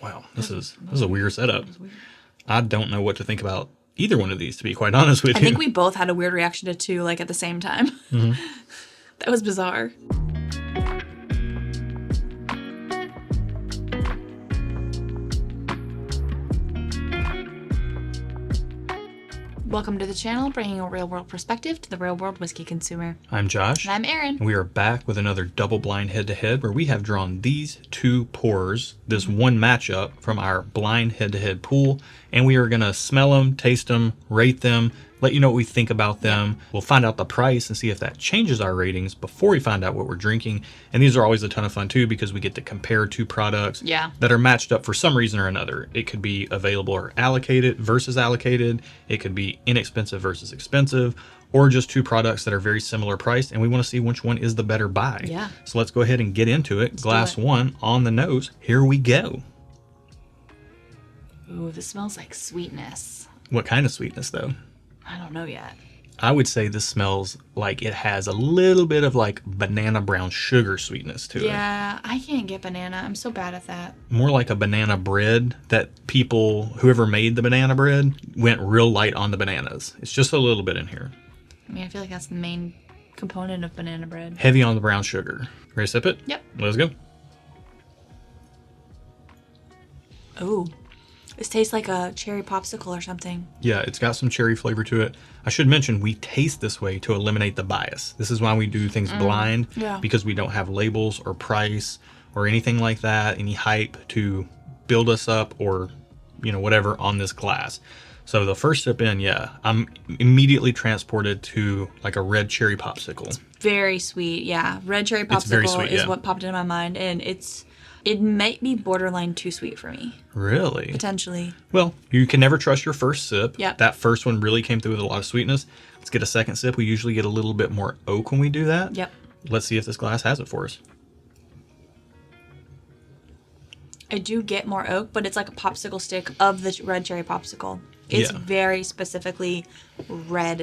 Wow, this is a weird setup. I don't know what to think about either one of these, to be quite honest with you. I think we both had a weird reaction to two, like, at the same time. Mm-hmm. That was bizarre. Welcome to the channel, bringing a real-world perspective to the real-world whiskey consumer. I'm Josh. And I'm Erin. And we are back with another double-blind head-to-head where we have drawn these two pours, this one matchup from our blind head-to-head pool, and we are going to smell them, taste them, rate them, let you know what we think about them. We'll find out the price and see if that changes our ratings before we find out what we're drinking. And these are always a ton of fun too because we get to compare two products that are matched up for some reason or another. It could be available or allocated versus allocated. It could be inexpensive versus expensive, or just two products that are very similar priced, and we want to see which one is the better buy. Yeah. So let's go ahead and get into it. Glass one on the nose. Here we go. Ooh, this smells like sweetness. What kind of sweetness though? I don't know yet. I would say this smells like it has a little bit of like banana brown sugar sweetness to it. Yeah, I can't get banana. I'm so bad at that. More like a banana bread that whoever made the banana bread, went real light on the bananas. It's just a little bit in here. I mean, I feel like that's the main component of banana bread. Heavy on the brown sugar. Ready to sip it? Yep. Let's go. Ooh. This tastes like a cherry popsicle or something. Yeah, it's got some cherry flavor to it. I should mention we taste this way to eliminate the bias. This is why we do things blind, because we don't have labels or price or anything like that, any hype to build us up or, whatever on this glass. So the first sip in, I'm immediately transported to like a red cherry popsicle. It's very sweet, yeah. Red cherry popsicle is what popped into my mind, and it might be borderline too sweet for me. Really? Potentially. Well, you can never trust your first sip. Yep. That first one really came through with a lot of sweetness. Let's get a second sip. We usually get a little bit more oak when we do that. Yep. Let's see if this glass has it for us. I do get more oak, but it's like a popsicle stick of the red cherry popsicle. It's very specifically red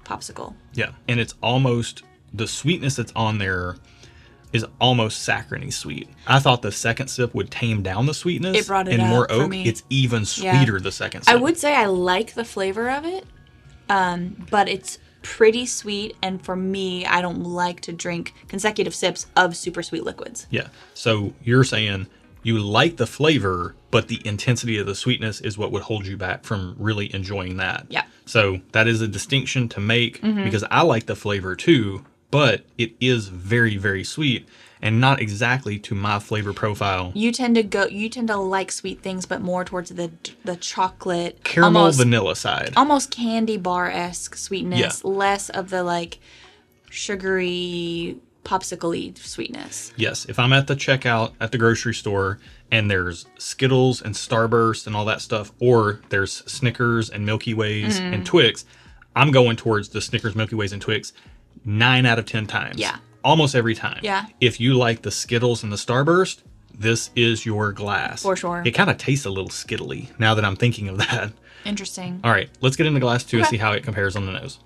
popsicle. Yeah, and it's almost, the sweetness that's on there is almost saccharine sweet. I thought the second sip would tame down the sweetness. It brought it and up more for oak. me. It's even sweeter the second sip. I would say I like the flavor of it, but it's pretty sweet, and for me, I don't like to drink consecutive sips of super sweet liquids. Yeah, so you're saying you like the flavor, but the intensity of the sweetness is what would hold you back from really enjoying that. Yeah. So that is a distinction to make because I like the flavor too, but it is very, very sweet and not exactly to my flavor profile. You tend to like sweet things, but more towards the chocolate, Caramel vanilla side. Almost candy bar-esque sweetness, less of the like sugary popsicle-y sweetness. Yes, if I'm at the checkout at the grocery store and there's Skittles and Starburst and all that stuff, or there's Snickers and Milky Ways and Twix, I'm going towards the Snickers, Milky Ways, and Twix 9 out of 10 times. Yeah. Almost every time. Yeah. If you like the Skittles and the Starburst, this is your glass. For sure. It kind of tastes a little Skittly now that I'm thinking of that. Interesting. All right, let's get into glass 2 and see how it compares on the nose.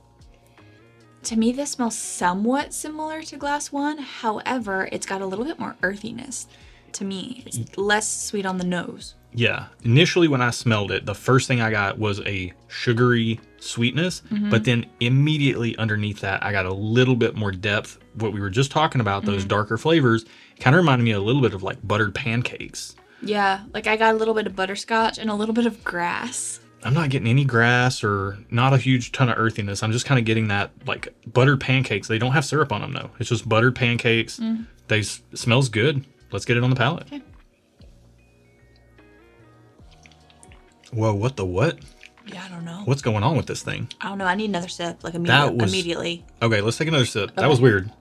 To me, this smells somewhat similar to glass 1. However, it's got a little bit more earthiness to me. It's less sweet on the nose. Yeah. Initially, when I smelled it, the first thing I got was a sugary sweetness, but then immediately underneath that, I got a little bit more depth. What we were just talking about, those darker flavors, kind of reminded me a little bit of like buttered pancakes. Yeah, like I got a little bit of butterscotch and a little bit of grass. I'm not getting any grass or not a huge ton of earthiness. I'm just kind of getting that like buttered pancakes. They don't have syrup on them though. It's just buttered pancakes. It smells good. Let's get it on the palate. Okay. Whoa, what the what? Yeah, I don't know. What's going on with this thing? I don't know. I need another sip, like immediately. Okay, let's take another sip. Okay. That was weird.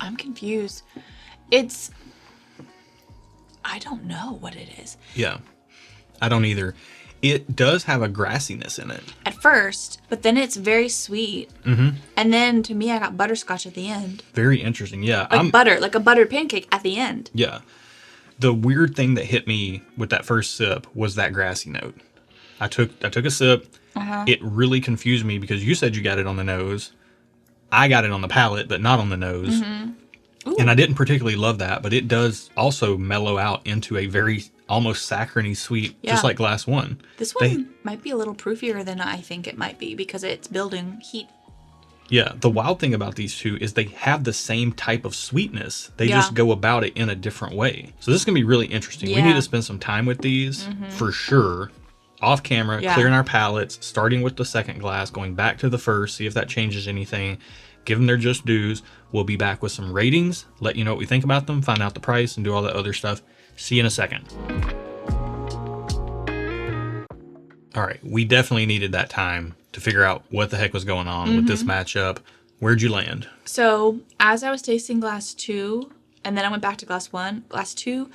I'm confused. I don't know what it is. Yeah, I don't either. It does have a grassiness in it. At first, but then it's very sweet. And then to me, I got butterscotch at the end. Very interesting. Yeah. Like a buttered pancake at the end. Yeah. The weird thing that hit me with that first sip was that grassy note. I took a sip. It really confused me because you said you got it on the nose. I got it on the palate, but not on the nose. Ooh. And I didn't particularly love that, but it does also mellow out into a very almost saccharine sweet, just like glass 1. This one might be a little proofier than I think it might be because it's building heat. Yeah, the wild thing about these two is they have the same type of sweetness. They just go about it in a different way. So this is going to be really interesting. We need to spend some time with these for sure. Off camera, clearing our palates, starting with the second glass, going back to the first, see if that changes anything. Give them their just dues. We'll be back with some ratings, let you know what we think about them, find out the price, and do all that other stuff. See you in a second. All right, we definitely needed that time to figure out what the heck was going on with this matchup. Where'd you land? So as I was tasting glass 2, and then I went back to glass 1, glass 2,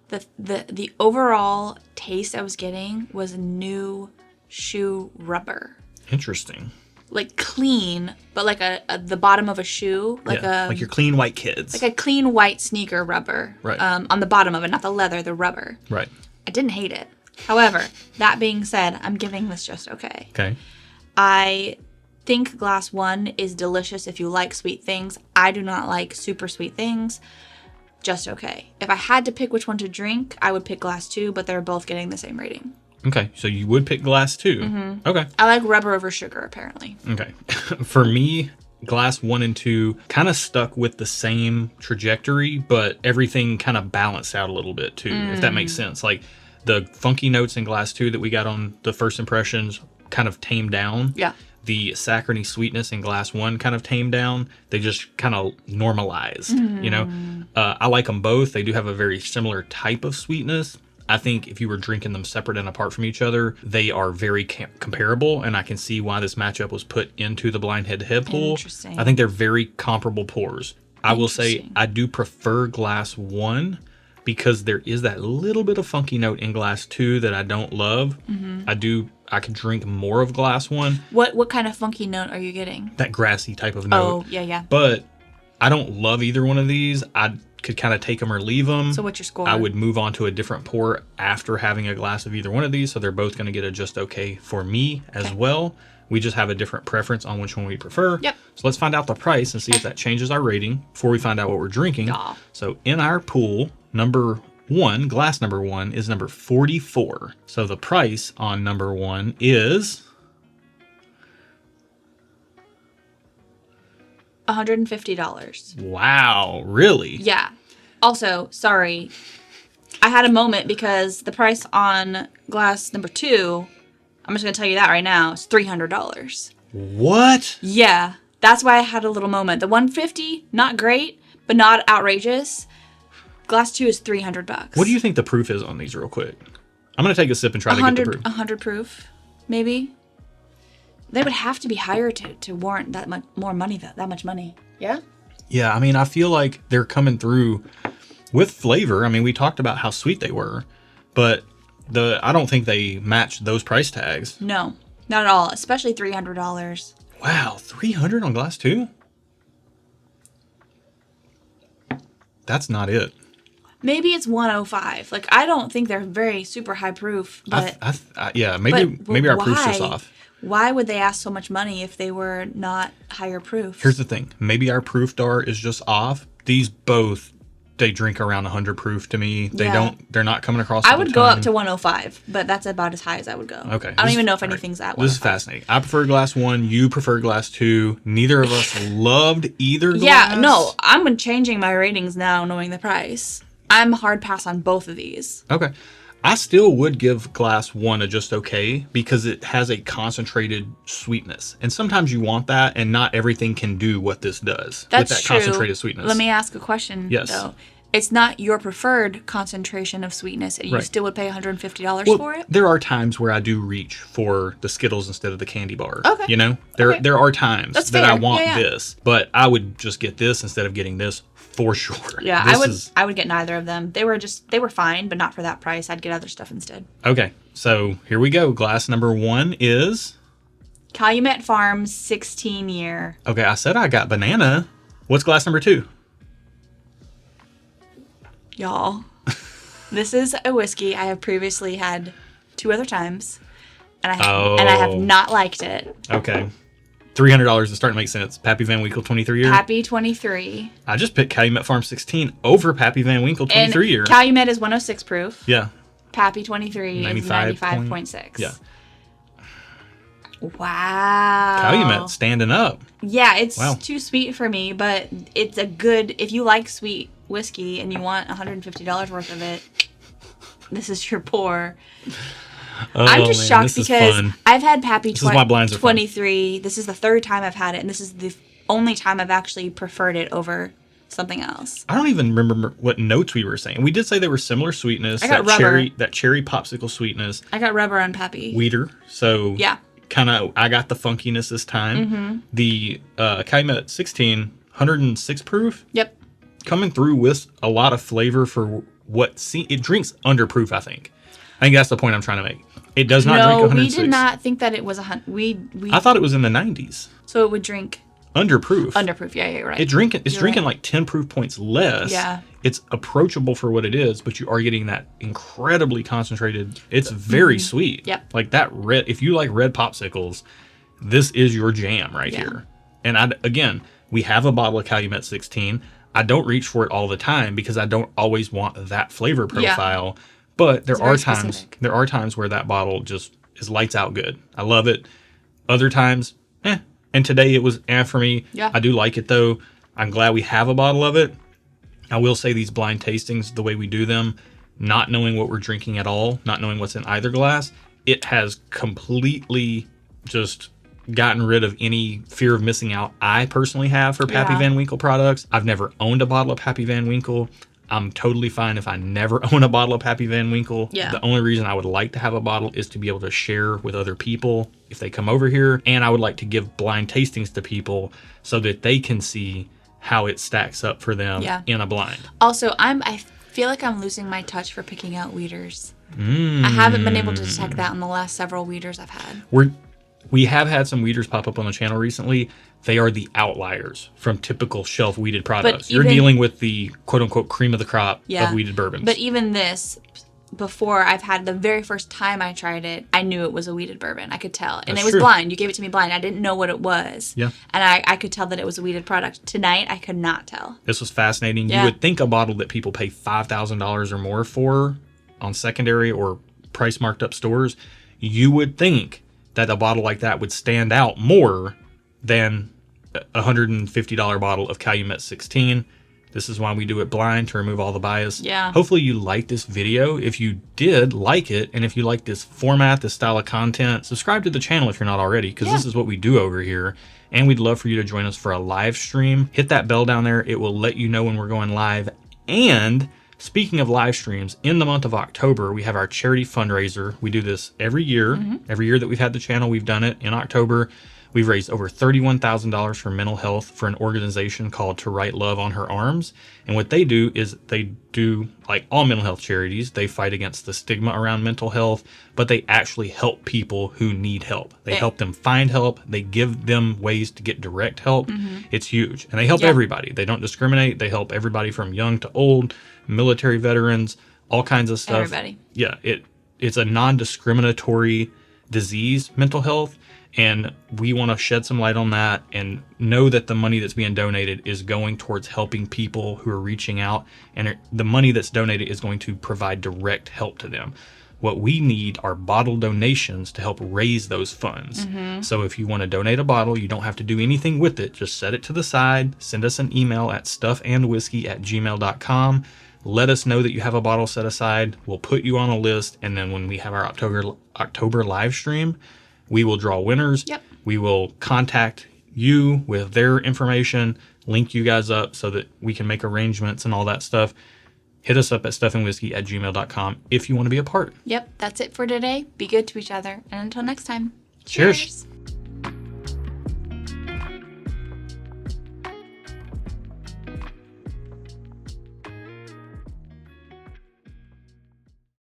the overall taste I was getting was new shoe rubber. Interesting. Like clean, but like the bottom of a shoe, like your clean white kids. like a clean white sneaker rubber. Right. On the bottom of it, not the leather, the rubber. Right. I didn't hate it. However, that being said, I'm giving this just okay. Okay. I think glass 1 is delicious if you like sweet things. I do not like super sweet things. Just okay. If I had to pick which one to drink, I would pick glass 2, but they're both getting the same rating. Okay, so you would pick glass 2. Okay. I like rubber over sugar, apparently. Okay. For me, glass 1 and 2 kind of stuck with the same trajectory, but everything kind of balanced out a little bit too, if that makes sense. Like the funky notes in glass 2 that we got on the first impressions kind of tamed down. Yeah. The saccharine sweetness in glass 1 kind of tamed down. They just kind of normalized, you know? I like them both. They do have a very similar type of sweetness. I think if you were drinking them separate and apart from each other, they are very comparable, and I can see why this matchup was put into the blind head-to-head pool. Interesting. I think they're very comparable pours. I will say I do prefer glass 1 because there is that little bit of funky note in glass 2 that I don't love. I could drink more of glass 1. What kind of funky note are you getting? That grassy type of note. Oh, yeah. But I don't love either one of these. I could kind of take them or leave them. So what's your score? I would move on to a different pour after having a glass of either one of these, so they're both going to get a just okay for me as well. We just have a different preference on which one we prefer. Yep. So let's find out the price and see if that changes our rating before we find out what we're drinking. Yeah. So in our pool, glass number 1 is number 44. So the price on number 1 is $150. Wow, really? Yeah. Also, sorry, I had a moment because the price on glass number 2, I'm just going to tell you that right now, is $300. What? Yeah, that's why I had a little moment. The $150, not great, but not outrageous. Glass 2 is $300. What do you think the proof is on these real quick? I'm going to take a sip and try to get the proof. 100 proof, maybe. They would have to be higher to warrant that much more money, that much money. Yeah? Yeah, I mean, I feel like they're coming through with flavor. I mean, we talked about how sweet they were, but I don't think they match those price tags. No, not at all, especially $300. Wow, $300 on glass 2? That's not it. Maybe it's 105. Like, I don't think they're very super high proof, but yeah, maybe our proof's just off. Why would they ask so much money if they were not higher proof? Here's the thing. Maybe our proof dart is just off. These both, they drink around 100 proof to me. They're not coming across. I would go up to 105, but that's about as high as I would go. Okay. I don't even know if anything's that 105. This is fascinating. I prefer glass 1. You prefer glass 2. Neither of us loved either glass. Yeah, no, I'm changing my ratings now knowing the price. I'm hard pass on both of these. Okay. I still would give glass 1 a just okay because it has a concentrated sweetness. And sometimes you want that, and not everything can do what this does with that true. Concentrated sweetness. Let me ask a question, though. It's not your preferred concentration of sweetness, and you still would pay $150 for it? There are times where I do reach for the Skittles instead of the candy bar. Okay. You know? There are times that I want this, but I would just get this instead of getting this for sure. Yeah, I would get neither of them. They were fine, but not for that price. I'd get other stuff instead. Okay, so here we go. Glass number 1 is Calumet Farms 16-year. Okay, I said I got banana. What's glass number 2? Y'all, this is a whiskey I have previously had 2 other times, and I have not liked it. Okay. $300 is starting to make sense. Pappy Van Winkle 23 year. Pappy 23. I just picked Calumet Farm 16 over Pappy Van Winkle 23 year. Calumet is 106 proof. Yeah. Pappy 23 is 95.6. Yeah. Wow. Calumet standing up. Yeah, it's Wow. too sweet for me, but it's a good, if you like sweet whiskey and you want $150 worth of it, this is your pour. Oh, I'm just man, shocked this is because fun. I've had Pappy This is why blinds are fun. 23. This is the third time I've had it, and this is the only time I've actually preferred it over something else. I don't even remember what notes we were saying. We did say they were similar sweetness. I got that rubber. that cherry popsicle sweetness. I got rubber on Pappy. Weeder. So Yeah. kind of, I got the funkiness this time. Mm-hmm. The Calumet 16, 106 proof, Yep. coming through with a lot of flavor for it drinks under proof, I think. I think that's the point I'm trying to make. It does not drink No, 106. we did not think that it was we I thought it was in the 90s. so it would drink Under proof. under proof. Yeah, you're right. It's You're drinking right. like 10 proof points less. Yeah. It's approachable for what it is, but you are getting that incredibly concentrated. It's very sweet. Yep. Like that red, if you like red popsicles, this is your jam right Yeah. here. And again, we have a bottle of Calumet 16. I don't reach for it all the time because I don't always want that flavor profile. But there It's very are times specific. where that bottle just is lights out good. I love it. Other times, And today it was for me. Yeah. I do like it though. I'm glad we have a bottle of it. I will say these blind tastings, the way we do them, not knowing what we're drinking at all, not knowing what's in either glass, it has completely just gotten rid of any fear of missing out I personally have for Pappy Yeah. Van Winkle products. I've never owned a bottle of Pappy Van Winkle. I'm totally fine if I never own a bottle of Pappy Van Winkle. Yeah. The only reason I would like to have a bottle is to be able to share with other people if they come over here. And I would like to give blind tastings to people so that they can see how it stacks up for them Yeah. in a blind. Also, I feel like I'm losing my touch for picking out weeders. I haven't been able to detect that in the last several weeders I've had. We have had some weeders pop up on the channel recently. They are the outliers from typical shelf weeded products. You're even- dealing with the quote unquote cream of the crop Yeah. of weeded bourbons. But even this, before I've had the very first time I tried it, I knew it was a weeded bourbon. I could tell. And That's it was true. blind. You gave it to me blind. I didn't know what it was. Yeah. And I could tell that it was a weeded product. Tonight, I could not tell. This was fascinating. Yeah. You would think a bottle that people pay $5,000 or more for on secondary or price marked up stores, you would think that a bottle like that would stand out more than a $150 bottle of Calumet 16. This is why we do it blind, to remove all the bias. Yeah. Hopefully you liked this video. If you did, like it. And if you like this format, this style of content, subscribe to the channel if you're not already, because this is what we do over here. And we'd love for you to join us for a live stream. Hit that bell down there. It will let you know when we're going live. And speaking of live streams, in the month of October, we have our charity fundraiser. We do this every year. Every year that we've had the channel, we've done it in October. We've raised over $31,000 for mental health for an organization called To Write Love on Her Arms. And what they do is they do, like all mental health charities, they fight against the stigma around mental health, but they actually help people who need help. They help them find help. They give them ways to get direct help. It's huge. And they help everybody. They don't discriminate. They help everybody from young to old, military veterans, all kinds of stuff. Everybody. Yeah, it's a non-discriminatory disease, mental health. And we want to shed some light on that and know that the money that's being donated is going towards helping people who are reaching out. And the money that's donated is going to provide direct help to them. What we need are bottle donations to help raise those funds. So if you want to donate a bottle, you don't have to do anything with it. Just set it to the side. Send us an email at stuffandwhiskey@gmail.com. Let us know that you have a bottle set aside. We'll put you on a list. And then when we have our October live stream, we will draw winners. Yep. We will contact you with their information, link you guys up so that we can make arrangements and all that stuff. Hit us up at stuffandwhiskey@gmail.com if you want to be a part. Yep, that's it for today. Be good to each other. And until next time, Cheers. cheers.